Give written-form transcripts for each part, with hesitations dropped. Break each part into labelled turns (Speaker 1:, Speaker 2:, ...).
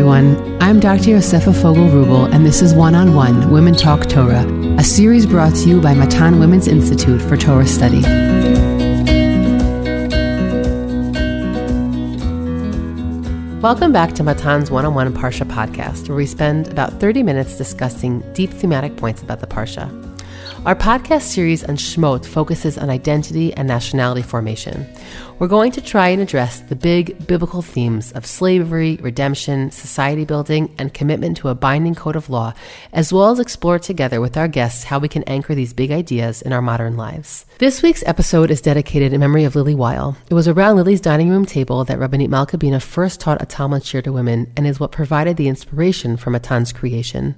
Speaker 1: everyone. I'm Dr. Yosefa Fogel-Rubel, and this is One-on-One Women Talk Torah, a series brought to you by Matan Women's Institute for Torah Study. Welcome back to Matan's One-on-One Parsha podcast, where we spend about 30 minutes discussing deep thematic points about the parsha. Our podcast series on Shemot focuses on identity and nationality formation. We're going to try and address the big biblical themes of slavery, redemption, society building, and commitment to a binding code of law, as well as explore together with our guests how we can anchor these big ideas in our modern lives. This week's episode is dedicated in memory of Lili Weil. It was around Lili's dining room table that Rabbanit Malke Bina first taught a Talmud shiur to women and is what provided the inspiration for Matan's creation.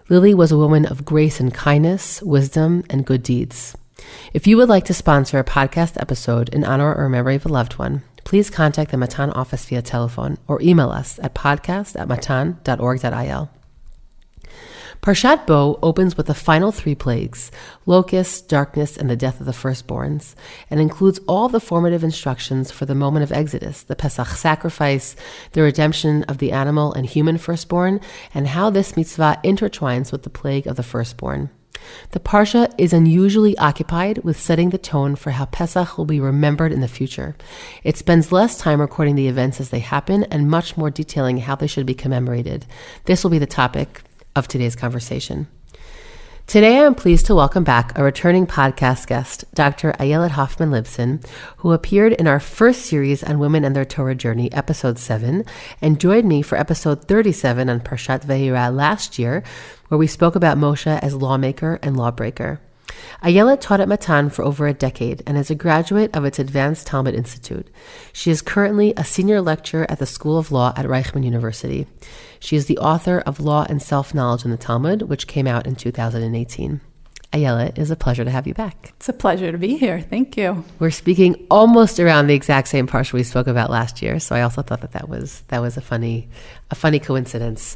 Speaker 1: Lili was a woman of grace and kindness, wisdom, and good deeds. If you would like to sponsor a podcast episode in honor or memory of a loved one, please contact the Matan office via telephone or email us at podcast@matan.org.il. Parshat Bo opens with the final three plagues, locusts, darkness, and the death of the firstborns, and includes all the formative instructions for the moment of Exodus, the Pesach sacrifice, the redemption of the animal and human firstborn, and how this mitzvah intertwines with the plague of the firstborn. The parsha is unusually occupied with setting the tone for how Pesach will be remembered in the future. It spends less time recording the events as they happen and much more detailing how they should be commemorated. This will be the topic of today's conversation. Today, I am pleased to welcome back a returning podcast guest, Dr. Ayelet Hoffman Libson, who appeared in our first series on Women and Their Torah Journey, episode 7, and joined me for episode 37 on Parshat Vayera last year, where we spoke about Moshe as lawmaker and lawbreaker. Ayelet taught at Matan for over a decade and is a graduate of its Advanced Talmud Institute. She is currently a senior lecturer at the School of Law at Reichman University. She is the author of Law and Self-Knowledge in the Talmud, which came out in 2018. Ayelet, it is a pleasure to have you back.
Speaker 2: It's a pleasure to be here. Thank you.
Speaker 1: We're speaking almost around the exact same parsha we spoke about last year, so I also thought that was a funny coincidence.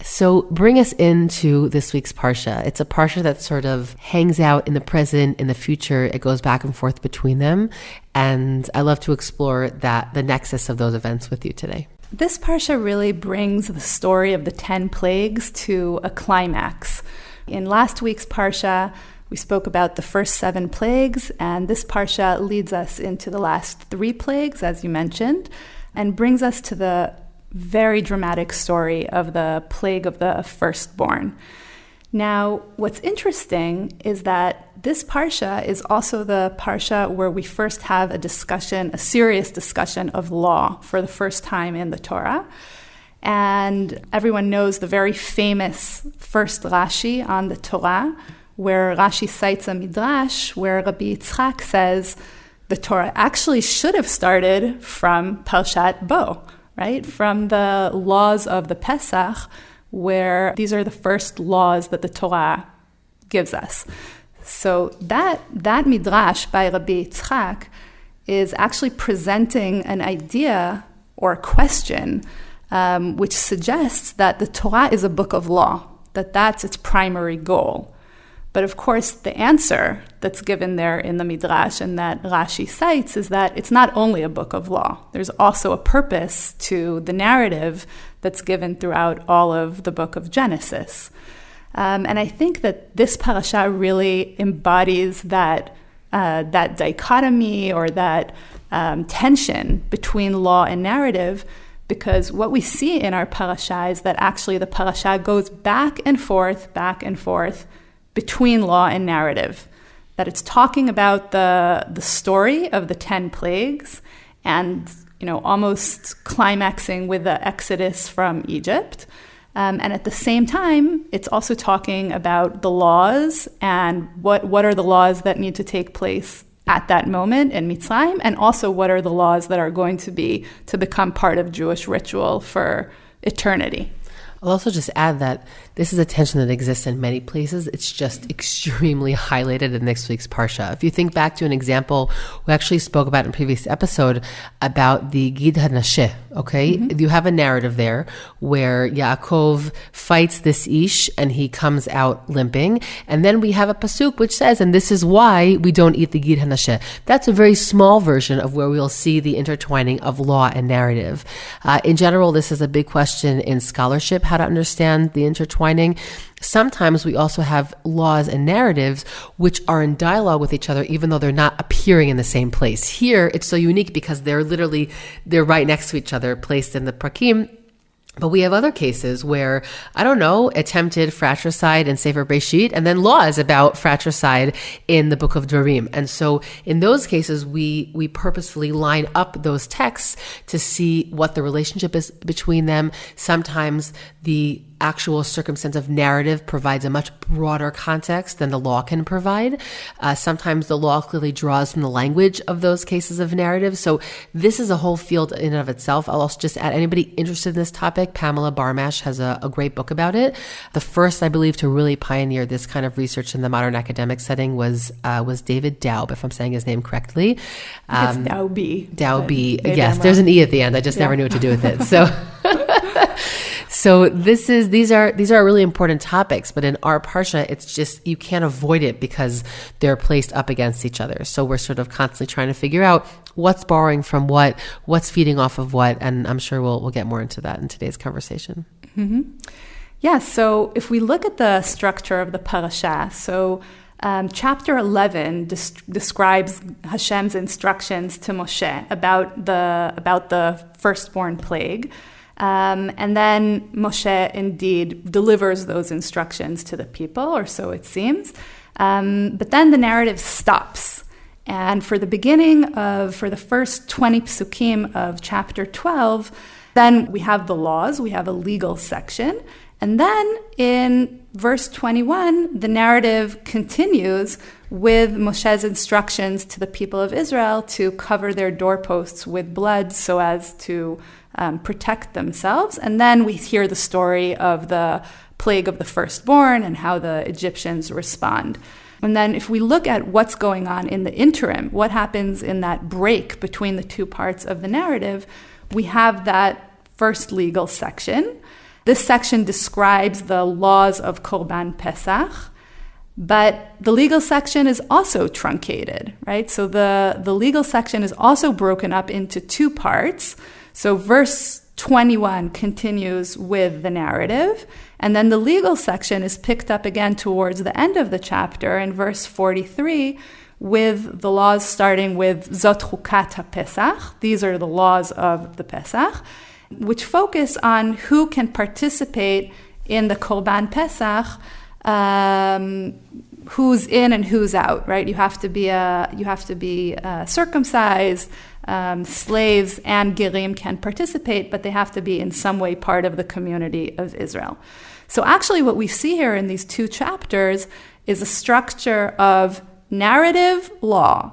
Speaker 1: So bring us into this week's parsha. It's a parsha that sort of hangs out in the present, in the future. It goes back and forth between them, and I love to explore the nexus of those events with you today.
Speaker 2: This parsha really brings the story of the 10 plagues to a climax. In last week's parsha, we spoke about the first 7 plagues, and this parsha leads us into the last 3 plagues, as you mentioned, and brings us to the very dramatic story of the plague of the firstborn. Now, what's interesting is that this parsha is also the parsha where we first have a serious discussion of law for the first time in the Torah. And everyone knows the very famous first Rashi on the Torah, where Rashi cites a midrash where Rabbi Yitzchak says the Torah actually should have started from Parshat Bo, right? From the laws of the Pesach, where these are the first laws that the Torah gives us. So that midrash by Rabbi Yitzchak is actually presenting an idea or a question which suggests that the Torah is a book of law, that's its primary goal. But of course, the answer that's given there in the Midrash and that Rashi cites is that it's not only a book of law. There's also a purpose to the narrative that's given throughout all of the book of Genesis. And I think that this parasha really embodies that dichotomy or that tension between law and narrative, because what we see in our parasha is that actually the parasha goes back and forth between law and narrative. That it's talking about the story of the 10 plagues and, almost climaxing with the exodus from Egypt. And at the same time, it's also talking about the laws and what are the laws that need to take place at that moment in Mitzrayim, and also what are the laws that are going to become part of Jewish ritual for eternity.
Speaker 1: I'll also just add that this is a tension that exists in many places. It's just extremely highlighted in next week's parsha. If you think back to an example we actually spoke about in a previous episode about the Gid HaNasheh, okay? Mm-hmm. You have a narrative there where Yaakov fights this Ish and he comes out limping. And then we have a pasuk which says, and this is why we don't eat the Gid HaNasheh. That's a very small version of where we'll see the intertwining of law and narrative. In general, this is a big question in scholarship, how to understand the intertwining. Sometimes we also have laws and narratives which are in dialogue with each other, even though they're not appearing in the same place. Here, it's so unique because they're right next to each other, placed in the prakim. But we have other cases where, attempted fratricide in Sefer Breshit, and then laws about fratricide in the book of Dvarim. And so in those cases, we purposefully line up those texts to see what the relationship is between them. Sometimes the actual circumstance of narrative provides a much broader context than the law can provide. Sometimes the law clearly draws from the language of those cases of narrative. So this is a whole field in and of itself. I'll also just add, anybody interested in this topic, Pamela Barmash has a great book about it. The first, I believe, to really pioneer this kind of research in the modern academic setting was David Daub, if I'm saying his name correctly.
Speaker 2: It's Daubi.
Speaker 1: Daubi. Yes, there's an E at the end. I just never knew what to do with it. So these are really important topics, but in our parsha, it's just, you can't avoid it because they're placed up against each other. So we're sort of constantly trying to figure out what's borrowing from what's feeding off of what, and I'm sure we'll get more into that in today's conversation.
Speaker 2: Mm-hmm. Yeah, so if we look at the structure of the parasha, chapter 11 describes Hashem's instructions to Moshe about the firstborn plague. And then Moshe indeed delivers those instructions to the people, or so it seems. But then the narrative stops. And for the first 20 psukim of chapter 12, then we have the laws, we have a legal section. And then in verse 21, the narrative continues with Moshe's instructions to the people of Israel to cover their doorposts with blood so as to protect themselves. And then we hear the story of the plague of the firstborn and how the Egyptians respond. And then if we look at what's going on in the interim, what happens in that break between the two parts of the narrative, we have that first legal section. This section describes the laws of Korban Pesach, but the legal section is also truncated, right? So the legal section is also broken up into two parts. So verse 21 continues with the narrative, and then the legal section is picked up again towards the end of the chapter in verse 43 with the laws starting with Zot Chukat HaPesach. These are the laws of the Pesach, which focus on who can participate in the Korban Pesach, who's in and who's out, right? You have to be circumcised. Slaves and Gerim can participate, but they have to be in some way part of the community of Israel. So actually what we see here in these two chapters is a structure of narrative law,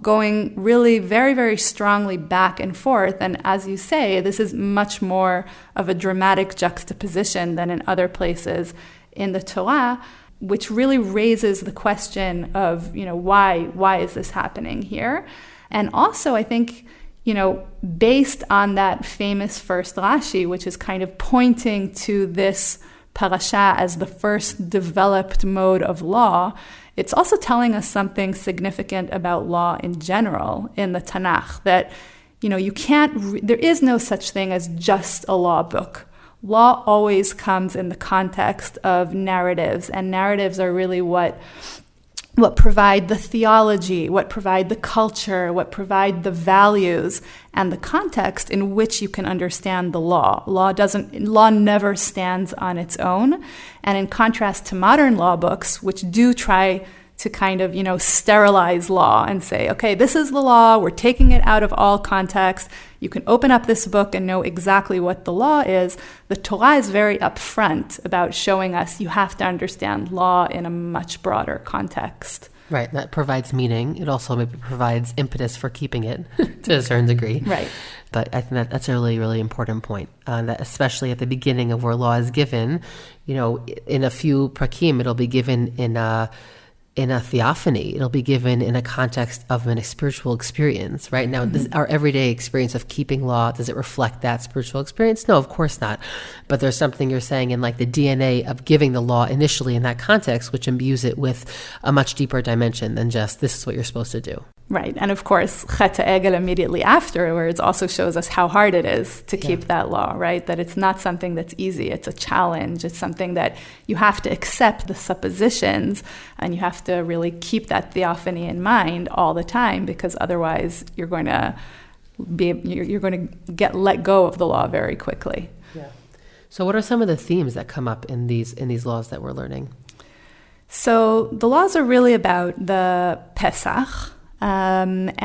Speaker 2: going really very, very strongly back and forth. And as you say, this is much more of a dramatic juxtaposition than in other places in the Torah, which really raises the question of, why is this happening here? And also, I think, based on that famous first Rashi, which is kind of pointing to this parasha as the first developed mode of law, it's also telling us something significant about law in general in the Tanakh, that, there is no such thing as just a law book. Law always comes in the context of narratives, and narratives are really what provide the theology, what provide the culture, what provide the values and the context in which you can understand the law. Law never stands on its own. And in contrast to modern law books, which do try to kind of, sterilize law and say, okay, this is the law, we're taking it out of all context. You can open up this book and know exactly what the law is. The Torah is very upfront about showing us you have to understand law in a much broader context.
Speaker 1: Right, that provides meaning. It also maybe provides impetus for keeping it to a certain degree.
Speaker 2: Right.
Speaker 1: But I think that's a really, really important point, that especially at the beginning of where law is given, in a few prakim, it'll be given in a theophany. It'll be given in a context of a spiritual experience, right? Now, our everyday experience of keeping law, does it reflect that spiritual experience? No, of course not. But there's something you're saying in like the DNA of giving the law initially in that context, which imbues it with a much deeper dimension than just, this is what you're supposed to do.
Speaker 2: Right. And of course, Chet HaEgel immediately afterwards also shows us how hard it is to keep that law, right? That it's not something that's easy. It's a challenge. It's something that you have to accept the suppositions and you have to really keep that theophany in mind all the time, because otherwise you're going to get let go of the law very quickly.
Speaker 1: Yeah. So what are some of the themes that come up in these laws that we're learning?
Speaker 2: So the laws are really about the Pesach, and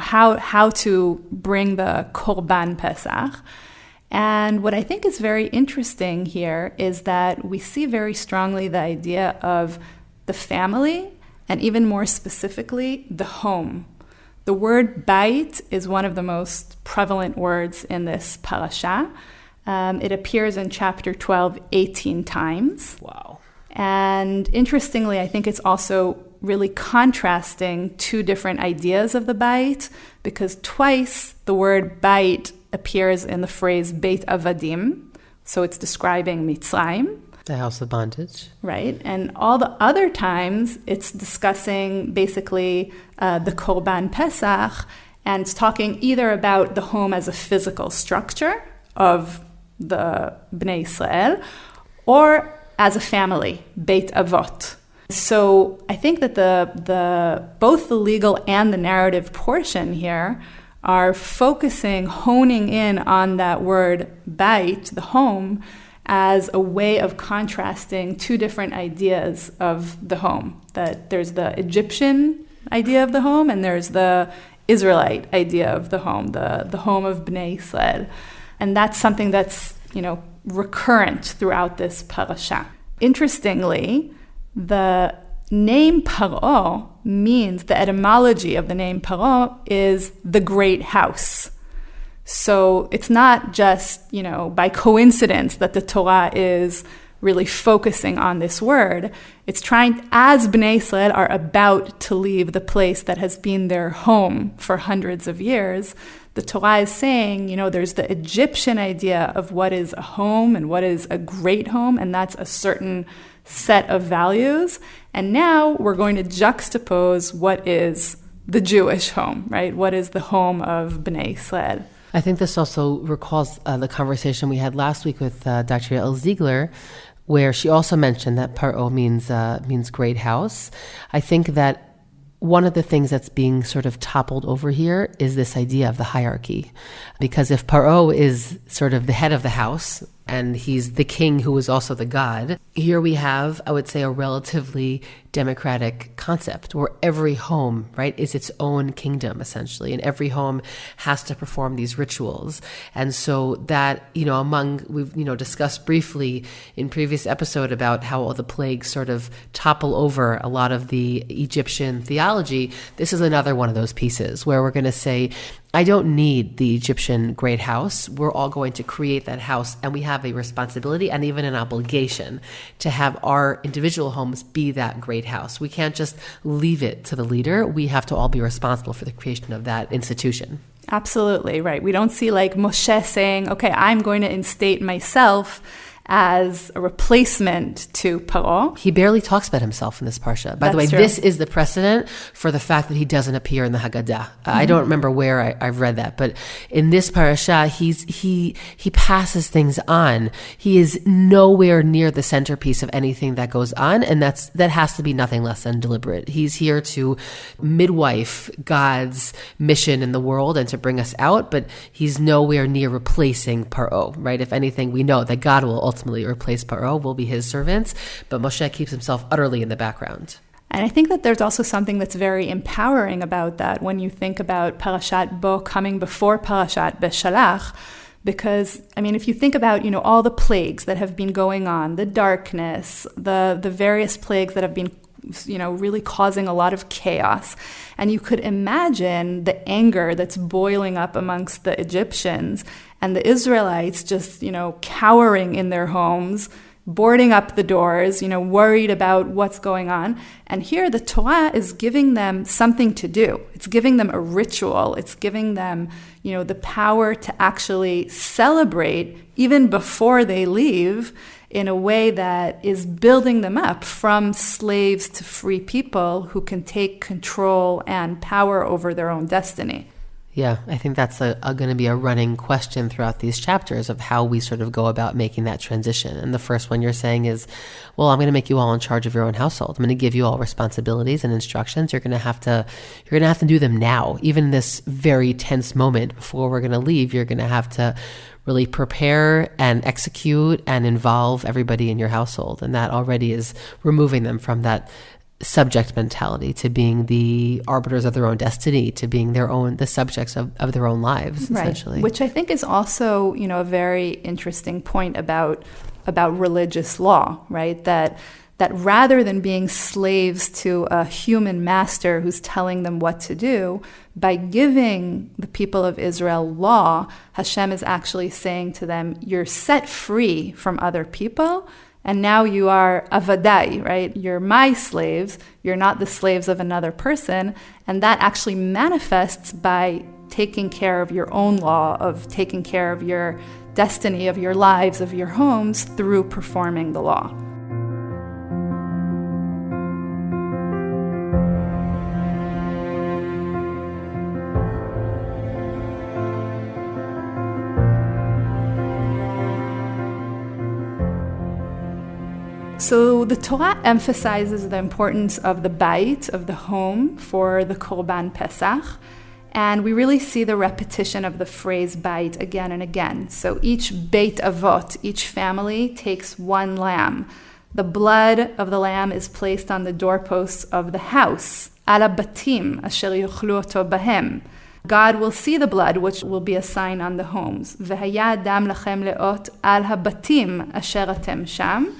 Speaker 2: how to bring the Korban Pesach. And what I think is very interesting here is that we see very strongly the idea of the family, and even more specifically, the home. The word bait is one of the most prevalent words in this parasha. It appears in chapter 12 18 times.
Speaker 1: Wow.
Speaker 2: And interestingly, I think it's also really contrasting two different ideas of the bait, because twice the word bait appears in the phrase Beit Avadim, so it's describing Mitzrayim.
Speaker 1: The house of bondage.
Speaker 2: Right, and all the other times it's discussing basically the Korban Pesach, and it's talking either about the home as a physical structure of the Bnei Israel, or as a family, Beit Avot. So I think that both the legal and the narrative portion here are honing in on that word bait, the home, as a way of contrasting two different ideas of the home. That there's the Egyptian idea of the home, and there's the Israelite idea of the home of Bnei Israel. And that's something that's, recurrent throughout this parasha. Interestingly, the name Paro means, the etymology of the name Paro is the great house. So it's not just, by coincidence that the Torah is really focusing on this word. It's trying, as Bnei Israel are about to leave the place that has been their home for hundreds of years, the Torah is saying, there's the Egyptian idea of what is a home and what is a great home, and that's a certain set of values. And now we're going to juxtapose what is the Jewish home, right? What is the home of Bnei Israel?
Speaker 1: I think this also recalls the conversation we had last week with Dr. Yael Ziegler, where she also mentioned that Paro means great house. I think that one of the things that's being sort of toppled over here is this idea of the hierarchy. Because if Paro is sort of the head of the house, and he's the king who is also the god, here we have, I would say, a relatively democratic concept where every home, right, is its own kingdom, essentially. And every home has to perform these rituals. And so that, we've, discussed briefly in previous episode about how all the plagues sort of topple over a lot of the Egyptian theology. This is another one of those pieces where we're going to say, I don't need the Egyptian great house. We're all going to create that house, and we have a responsibility and even an obligation to have our individual homes be that great house. We can't just leave it to the leader. We have to all be responsible for the creation of that institution.
Speaker 2: Absolutely, right. We don't see like Moshe saying, okay, I'm going to instate myself as a replacement to Paro.
Speaker 1: He barely talks about himself in this parsha. By the way, this is the precedent for the fact that he doesn't appear in the Haggadah. I don't remember where I've read that, but in this parasha, he passes things on. He is nowhere near the centerpiece of anything that goes on, and that has to be nothing less than deliberate. He's here to midwife God's mission in the world and to bring us out, but he's nowhere near replacing Paro, right? If anything, we know that God will ultimately replace Paro, will be his servants, but Moshe keeps himself utterly in the background.
Speaker 2: And I think that there's also something that's very empowering about that when you think about Parashat Bo coming before Parashat Beshalach. Because, if you think about, all the plagues that have been going on, the darkness, the various plagues that have been, really causing a lot of chaos. And you could imagine the anger that's boiling up amongst the Egyptians and the Israelites just, cowering in their homes, boarding up the doors, worried about what's going on. And here the Torah is giving them something to do. It's giving them a ritual. It's giving them, the power to actually celebrate even before they leave in a way that is building them up from slaves to free people who can take control and power over their own destiny.
Speaker 1: Yeah, I think that's going to be a running question throughout these chapters of how we sort of go about making that transition. And the first one you're saying is, well, I'm going to make you all in charge of your own household. I'm going to give you all responsibilities and instructions. You're going to have to do them now. Even in this very tense moment before we're going to leave, you're going to have to really prepare and execute and involve everybody in your household. And that already is removing them from that subject mentality to being the arbiters of their own destiny, to being the subjects of their own lives, essentially.
Speaker 2: Right. Which I think is also, a very interesting point about religious law, right? That rather than being slaves to a human master who's telling them what to do, by giving the people of Israel law, Hashem is actually saying to them, you're set free from other people, and now you are avadai, right? You're my slaves. You're not the slaves of another person. And that actually manifests by taking care of your own law, of taking care of your destiny, of your lives, of your homes through performing the law. So the Torah emphasizes the importance of the Beit, of the home, for the Korban Pesach. And we really see the repetition of the phrase Beit again and again. So each Beit Avot, each family, takes one lamb. The blood of the lamb is placed on the doorposts of the house. Ala batim asher yochlu oto bahem. God will see the blood, which will be a sign on the homes. V'haya adam lachem leot al habatim asher atem sham.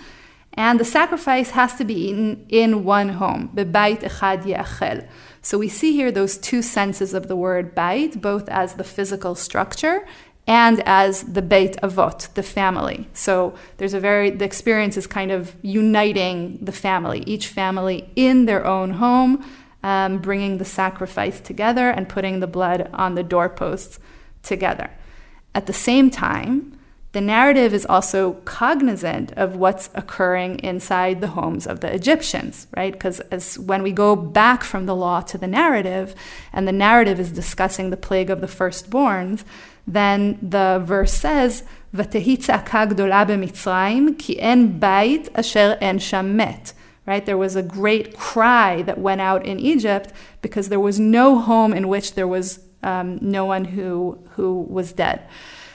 Speaker 2: And the sacrifice has to be eaten in one home. Bebait echad ye'achel. So we see here those two senses of the word bait, both as the physical structure and as the beit avot, the family. So the experience is kind of uniting the family, each family in their own home, bringing the sacrifice together and putting the blood on the doorposts together. At the same time, the narrative is also cognizant of what's occurring inside the homes of the Egyptians, right? Because when we go back from the law to the narrative, and the narrative is discussing the plague of the firstborns, then the verse says, "V'tehi tza'aka gdola b'Mitzrayim ki en bait asher en sham met." Right? There was a great cry that went out in Egypt because there was no home in which there was no one who was dead.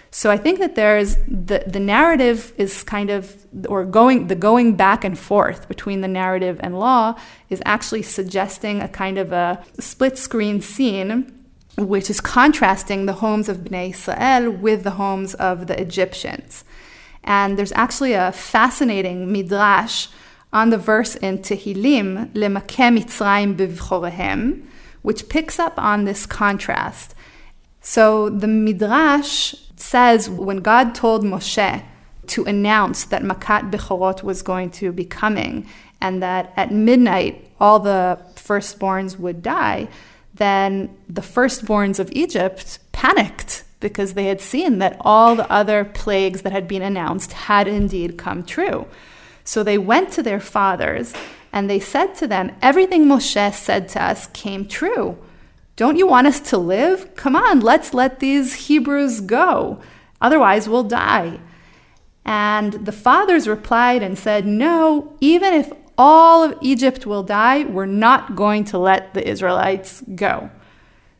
Speaker 2: So I think that there's the narrative is kind of, or going back and forth between the narrative and law is actually suggesting a kind of a split screen scene, which is contrasting the homes of Bnei Israel with the homes of the Egyptians. And there's actually a fascinating midrash on the verse in Tehillim, Lemakeh Mitzrayim bivchorehem, which picks up on this contrast. So the midrash says when God told Moshe to announce that Makat Bechorot was going to be coming and that at midnight all the firstborns would die, then the firstborns of Egypt panicked because they had seen that all the other plagues that had been announced had indeed come true. So they went to their fathers and they said to them, everything Moshe said to us came true. Don't you want us to live? Come on, let's let these Hebrews go. Otherwise, we'll die. And the fathers replied and said, no, even if all of Egypt will die, we're not going to let the Israelites go.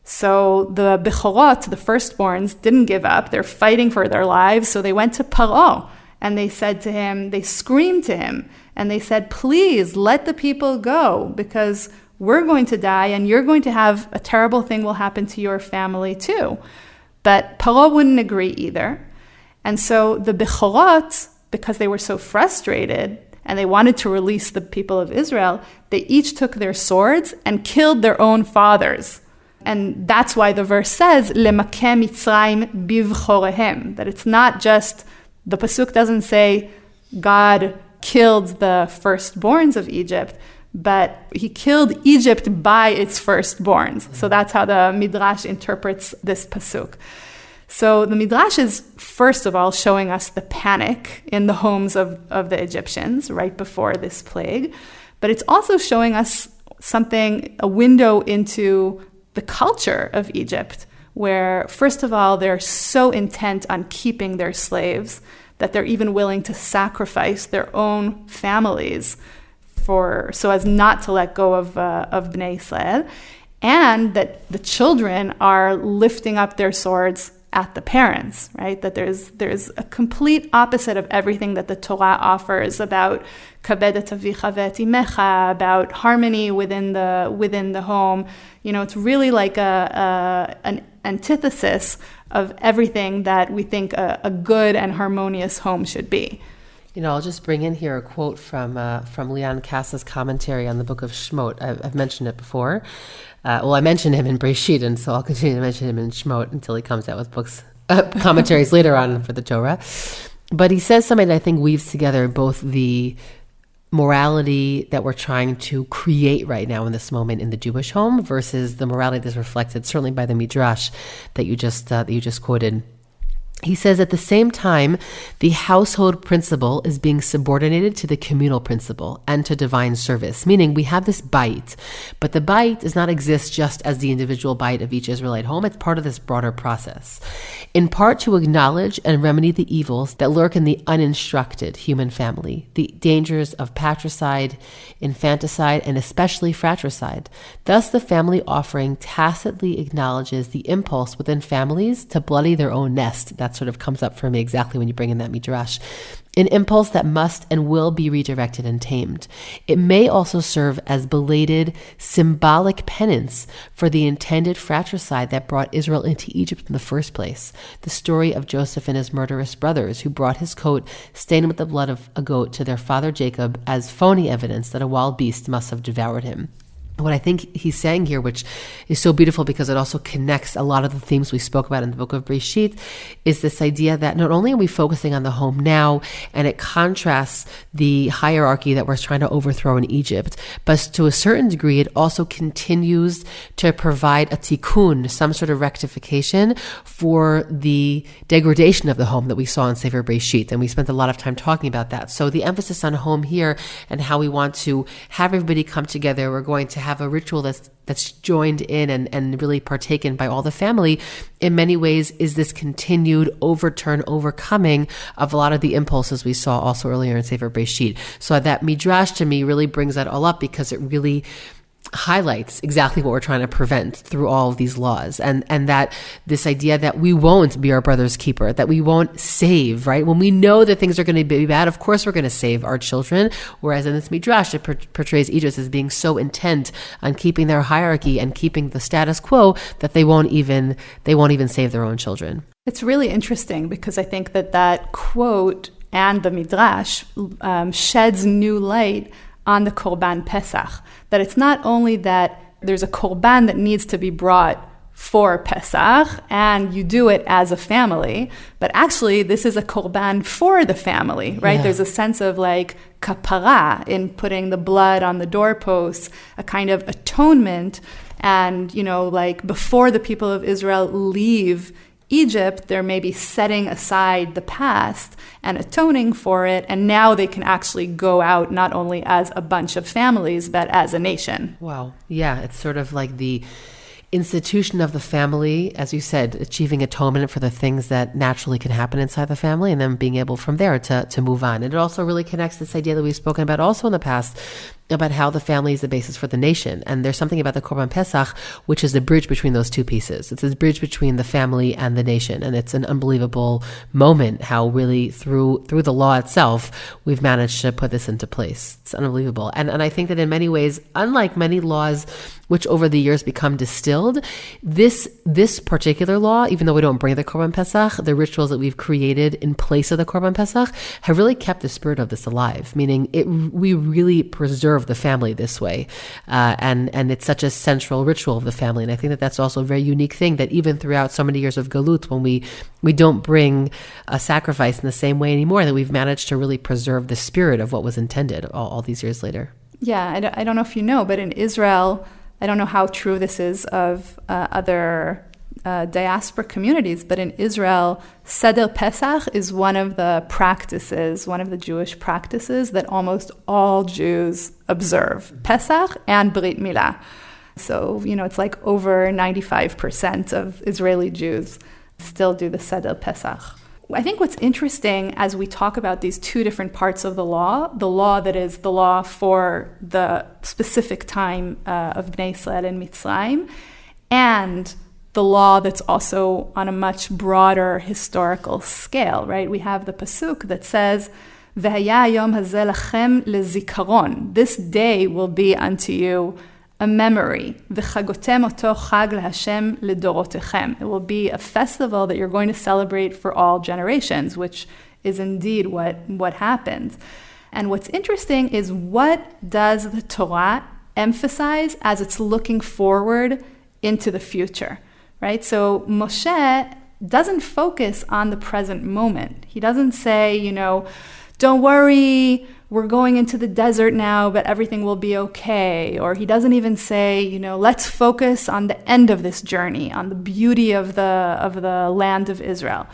Speaker 2: So the Bechorot, the firstborns, didn't give up. They're fighting for their lives. So they went to Paro And they said to him, they screamed to him, and they said, please let the people go, because we're going to die and you're going to have a terrible thing will happen to your family too. But Paro wouldn't agree either. And so the Bechorot, because they were so frustrated and they wanted to release the people of Israel, they each took their swords and killed their own fathers. And that's why the verse says, Lemakeh Mitzrayim bivchorehem, that it's not just, the pasuk doesn't say God killed the firstborns of Egypt, but he killed Egypt by its firstborns. So that's how the Midrash interprets this pasuk. So the Midrash is, first of all, showing us the panic in the homes of the Egyptians right before this plague. But it's also showing us something, a window into the culture of Egypt, where, first of all, they're so intent on keeping their slaves that they're even willing to sacrifice their own families so as not to let go of Bnei Israel, and that the children are lifting up their swords at the parents, right? That there's a complete opposite of everything that the Torah offers about kabed et avicha ve'et imecha, about harmony within the home. You know, it's really like an antithesis of everything that we think a good and harmonious home should be.
Speaker 1: You know, I'll just bring in here a quote from Leon Kassa's commentary on the book of Shemot. I've mentioned it before. I mentioned him in Breshit, and so I'll continue to mention him in Shemot until he comes out with books, commentaries later on for the Torah. But he says something that I think weaves together both the morality that we're trying to create right now in this moment in the Jewish home versus the morality that's reflected certainly by the Midrash that you just quoted. He says at the same time, the household principle is being subordinated to the communal principle and to divine service, meaning we have this bite, but the bite does not exist just as the individual bite of each Israelite home. It's part of this broader process, in part to acknowledge and remedy the evils that lurk in the uninstructed human family, the dangers of patricide, infanticide, and especially fratricide. Thus, the family offering tacitly acknowledges the impulse within families to bloody their own nest. That sort of comes up for me exactly when you bring in that midrash. An impulse that must and will be redirected and tamed. It may also serve as belated symbolic penance for the intended fratricide that brought Israel into Egypt in the first place. The story of Joseph and his murderous brothers who brought his coat stained with the blood of a goat to their father Jacob as phony evidence that a wild beast must have devoured him. What I think he's saying here, which is so beautiful because it also connects a lot of the themes we spoke about in the book of Breshit, is this idea that not only are we focusing on the home now, and it contrasts the hierarchy that we're trying to overthrow in Egypt, but to a certain degree, it also continues to provide a tikkun, some sort of rectification for the degradation of the home that we saw in Sefer Breshit. And we spent a lot of time talking about that. So the emphasis on home here and how we want to have everybody come together, we're going to have a ritual that's joined in and really partaken by all the family, in many ways is this continued overcoming of a lot of the impulses we saw also earlier in Sefer Breshit. So that midrash to me really brings that all up because it really highlights exactly what we're trying to prevent through all of these laws, and that this idea that we won't be our brother's keeper, that we won't save, right? When we know that things are going to be bad, of course we're going to save our children, whereas in this midrash it portrays Egypt as being so intent on keeping their hierarchy and keeping the status quo that they won't even save their own children.
Speaker 2: It's really interesting because I think that quote and the midrash sheds new light on the Korban Pesach, that it's not only that there's a Korban that needs to be brought for Pesach, and you do it as a family, but actually this is a Korban for the family, right? Yeah. There's a sense of like kapara in putting the blood on the doorposts, a kind of atonement, and, you know, like before the people of Israel leave Egypt, they're maybe setting aside the past and atoning for it, and now they can actually go out not only as a bunch of families, but as a nation. Wow.
Speaker 1: Yeah, it's sort of like the institution of the family, as you said, achieving atonement for the things that naturally can happen inside the family, and then being able from there to move on. And it also really connects this idea that we've spoken about also in the past about how the family is the basis for the nation. And there's something about the Korban Pesach, which is the bridge between those two pieces. It's a bridge between the family and the nation. And it's an unbelievable moment how really through the law itself, we've managed to put this into place. It's unbelievable. And I think that in many ways, unlike many laws which over the years become distilled, this particular law, even though we don't bring the Korban Pesach, the rituals that we've created in place of the Korban Pesach have really kept the spirit of this alive, meaning we really preserve the family this way. And it's such a central ritual of the family. And I think that that's also a very unique thing, that even throughout so many years of Galut, when we don't bring a sacrifice in the same way anymore, that we've managed to really preserve the spirit of what was intended all these years later.
Speaker 2: Yeah, I don't know if you know, but in Israel, I don't know how true this is of other diaspora communities, but in Israel, Seder Pesach is one of the Jewish practices that almost all Jews observe. Pesach and Brit Milah. So, it's like over 95% of Israeli Jews still do the Seder Pesach. I think what's interesting as we talk about these two different parts of the law that is the law for the specific time of Bnei Israel in Mitzrayim, and the law that's also on a much broader historical scale, right? We have the pasuk that says, "V'haya hayom hazeh lachem lezikaron." This day will be unto you a memory. V'chagotem oto chag leHashem ledorotechem. It will be a festival that you're going to celebrate for all generations, which is indeed what happened. And what's interesting is, what does the Torah emphasize as it's looking forward into the future, right? So Moshe doesn't focus on the present moment. He doesn't say, don't worry, we're going into the desert now, but everything will be okay. Or he doesn't even say, let's focus on the end of this journey, on the beauty of the land of Israel.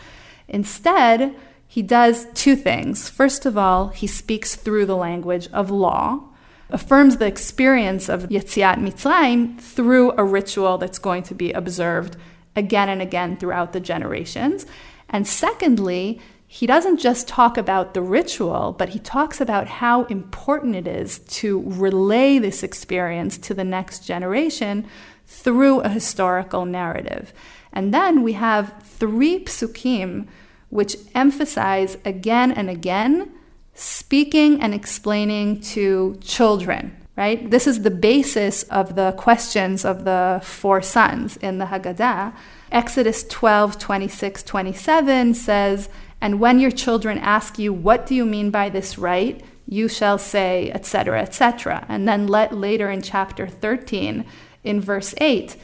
Speaker 2: Instead, he does two things. First of all, he speaks through the language of law, affirms the experience of Yetziat Mitzrayim through a ritual that's going to be observed again and again throughout the generations. And secondly, he doesn't just talk about the ritual, but he talks about how important it is to relay this experience to the next generation through a historical narrative. And then we have 3 psukim which emphasize again and again speaking and explaining to children, right? This is the basis of the questions of the 4 sons in the Haggadah. Exodus 12:26-27 says, "And when your children ask you, what do you mean by this rite? You shall say, etc., etc." And then later in chapter 13, in verse 8,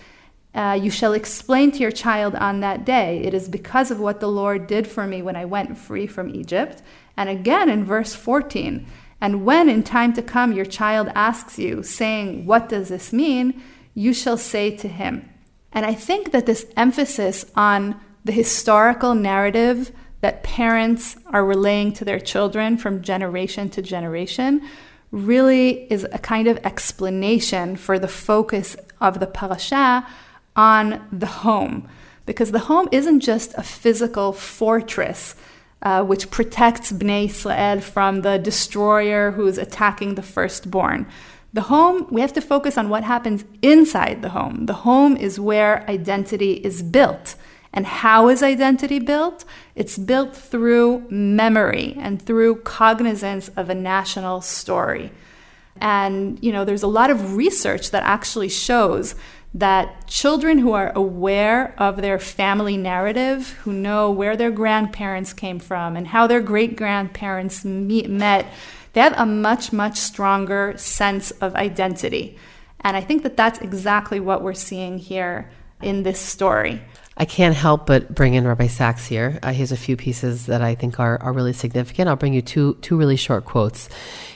Speaker 2: "You shall explain to your child on that day, it is because of what the Lord did for me when I went free from Egypt." And again in verse 14, "And when in time to come your child asks you, saying, what does this mean? You shall say to him." And I think that this emphasis on the historical narrative that parents are relaying to their children from generation to generation really is a kind of explanation for the focus of the parasha on the home. Because the home isn't just a physical fortress which protects Bnei Israel from the destroyer who's attacking the firstborn. The home, we have to focus on what happens inside the home. The home is where identity is built. And how is identity built? It's built through memory and through cognizance of a national story. And, there's a lot of research that actually shows that children who are aware of their family narrative, who know where their grandparents came from and how their great-grandparents met, they have a much, much stronger sense of identity. And I think that that's exactly what we're seeing here in this story.
Speaker 1: I can't help but bring in Rabbi Sachs here. Here's a few pieces that I think are really significant. I'll bring you two really short quotes.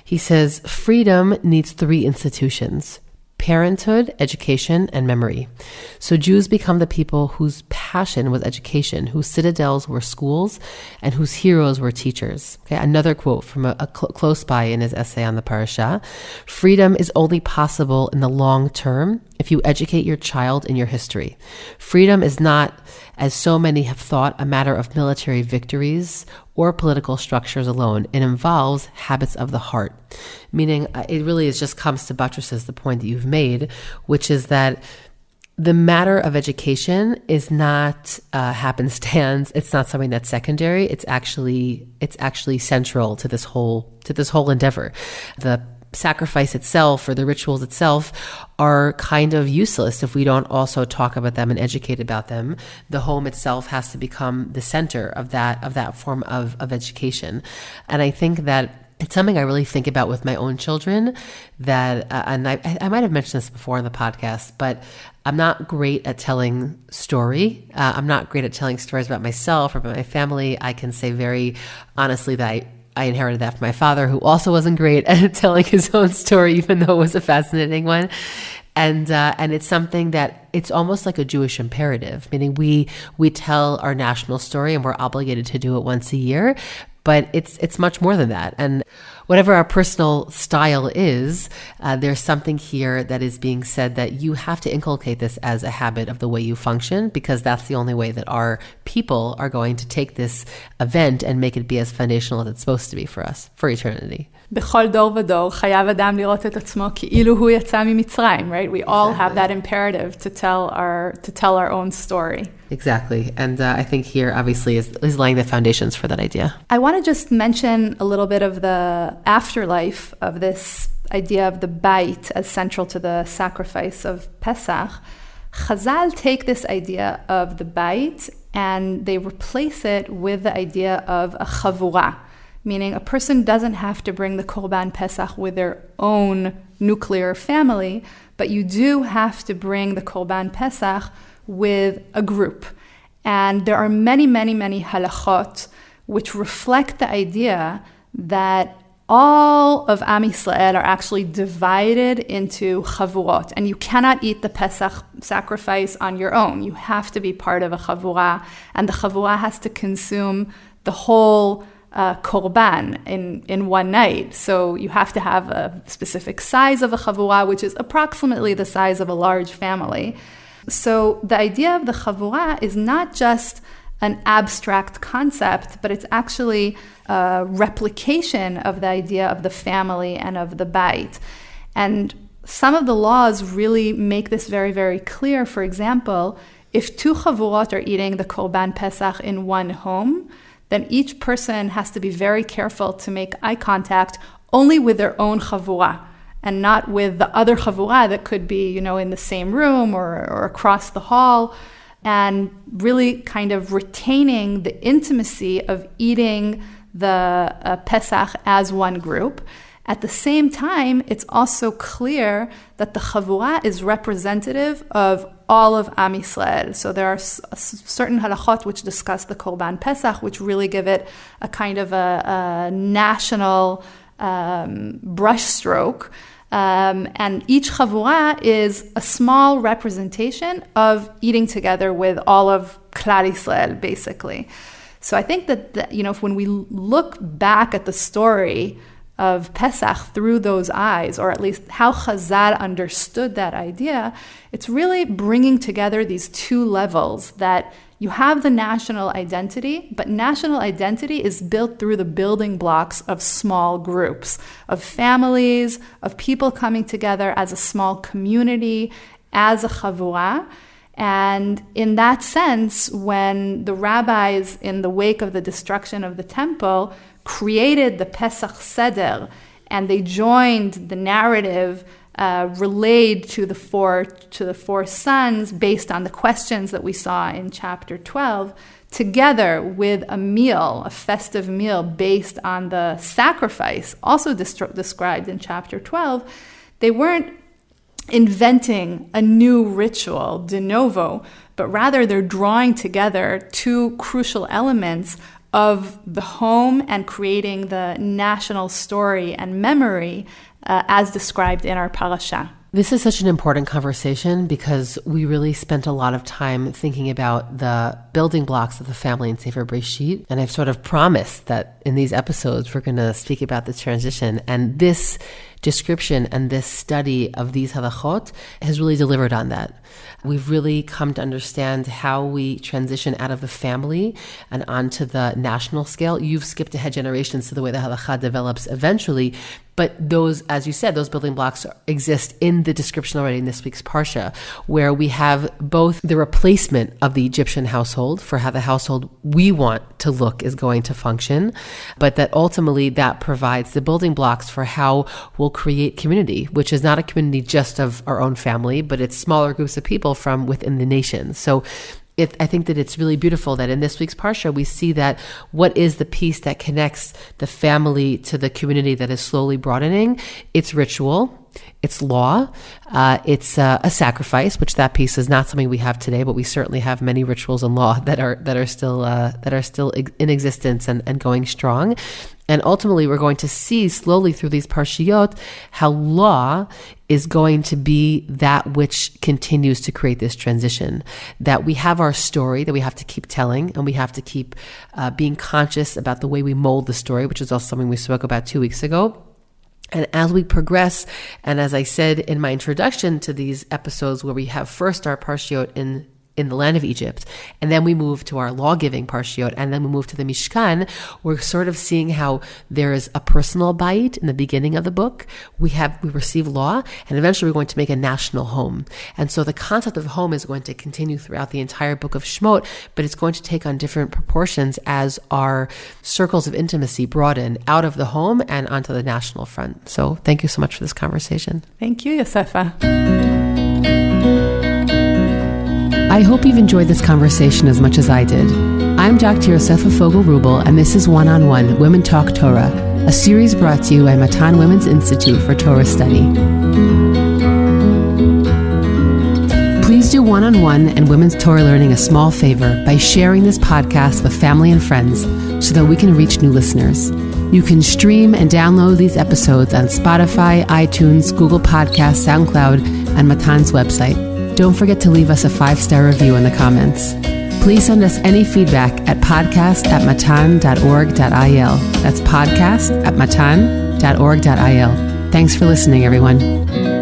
Speaker 1: He says, "Freedom needs 3 institutions: parenthood, education, and memory. So Jews become the people whose passion was education, whose citadels were schools, and whose heroes were teachers." Okay, another quote from a close by in his essay on the parsha: "Freedom is only possible in the long term if if you educate your child in your history. Freedom is not, as so many have thought, a matter of military victories or political structures alone. It involves habits of the heart, meaning it really just comes to buttresses the point that you've made, which is that the matter of education is not happenstance. It's not something that's secondary. It's actually central to this whole endeavor. The sacrifice itself or the rituals itself are kind of useless if we don't also talk about them and educate about them. The home itself has to become the center of that form of education. And I think that it's something I really think about with my own children, that, and I might have mentioned this before in the podcast, but I'm not great at telling story. I'm not great at telling stories about myself or about my family. I can say very honestly that I inherited that from my father, who also wasn't great at telling his own story, even though it was a fascinating one. And it's something that it's almost like a Jewish imperative, meaning we tell our national story and we're obligated to do it once a year. But it's much more than that. And whatever our personal style is, there's something here that is being said that you have to inculcate this as a habit of the way you function, because that's the only way that our people are going to take this event and make it be as foundational as it's supposed to be for us, for eternity.
Speaker 2: בכל דור ודור חייב אדם לראות את עצמו כאילו הוא יצא ממצרים, right? We all have that imperative to tell our own story.
Speaker 1: Exactly. And I think here obviously is laying the foundations for that idea. I
Speaker 2: want to just mention a little bit of the afterlife of this idea of the bait as central to the sacrifice of Pesach. Chazal take this idea of the bait and they replace it with the idea of a chavura, meaning a person doesn't have to bring the Korban Pesach with their own nuclear family, but you do have to bring the Korban Pesach with a group. And there are many, many, many halachot which reflect the idea that all of Am Yisrael are actually divided into chavurot, and you cannot eat the Pesach sacrifice on your own. You have to be part of a chavura, and the chavura has to consume the whole korban in one night. So you have to have a specific size of a chavura, which is approximately the size of a large family. So the idea of the chavura is not just an abstract concept, but it's actually a replication of the idea of the family and of the bait. And some of the laws really make this very, very clear. For example, if two chavurot are eating the Korban Pesach in one home, then each person has to be very careful to make eye contact only with their own chavura and not with the other chavura that could be, in the same room or across the hall, and really kind of retaining the intimacy of eating the Pesach as one group. At the same time, it's also clear that the chavura is representative of all of Am Yisrael. So there are certain halachot which discuss the Korban Pesach, which really give it a kind of a national brushstroke. And each chavura is a small representation of eating together with all of Klal Yisrael, basically. So I think that when we look back at the story of Pesach through those eyes, or at least how Chazal understood that idea, it's really bringing together these two levels, that you have the national identity, but national identity is built through the building blocks of small groups, of families, of people coming together as a small community, as a chavura. And in that sense, when the rabbis, in the wake of the destruction of the temple, created the Pesach Seder, and they joined the narrative relayed to the four sons based on the questions that we saw in chapter 12, together with a meal, a festive meal based on the sacrifice, also described in chapter 12, they weren't inventing a new ritual de novo, but rather they're drawing together two crucial elements of the home and creating the national story and memory as described in our parsha.
Speaker 1: This is such an important conversation because we really spent a lot of time thinking about the building blocks of the family in Sefer Breshit, and I've sort of promised that in these episodes we're going to speak about this transition, and this description and this study of these halachot has really delivered on that. We've really come to understand how we transition out of the family and onto the national scale. You've skipped ahead generations to the way the halacha develops eventually, but those, as you said, those building blocks exist in the description already in this week's parsha, where we have both the replacement of the Egyptian household for how the household we want to look is going to function, but that ultimately that provides the building blocks for how we'll create community, which is not a community just of our own family, but it's smaller groups of people from within the nation. So I think that it's really beautiful that in this week's parsha, we see that what is the piece that connects the family to the community that is slowly broadening? It's ritual, it's law, it's a sacrifice, which that piece is not something we have today, but we certainly have many rituals and law that are still in existence and going strong. And ultimately, we're going to see slowly through these parshiyot how law is going to be that which continues to create this transition. That we have our story that we have to keep telling, and we have to keep being conscious about the way we mold the story, which is also something we spoke about 2 weeks ago. And as we progress, and as I said in my introduction to these episodes, where we have first our parshiyot in the land of Egypt, and then we move to our law-giving parshiot, and then we move to the Mishkan, we're sort of seeing how there is a personal bite in the beginning of the book. We receive law, and eventually we're going to make a national home. And so the concept of home is going to continue throughout the entire book of Shemot, but it's going to take on different proportions as our circles of intimacy broaden out of the home and onto the national front. So thank you so much for this conversation.
Speaker 2: Thank you, Yosefa.
Speaker 1: I hope you've enjoyed this conversation as much as I did. I'm Dr. Yosefa Fogel-Rubel, and this is One-on-One Women Talk Torah, a series brought to you by Matan Women's Institute for Torah Study. Please do One-on-One and Women's Torah Learning a small favor by sharing this podcast with family and friends so that we can reach new listeners. You can stream and download these episodes on Spotify, iTunes, Google Podcasts, SoundCloud, and Matan's website. Don't forget to leave us a 5-star review in the comments. Please send us any feedback at podcast@matan.org.il. That's podcast@matan.org.il. Thanks for listening, everyone.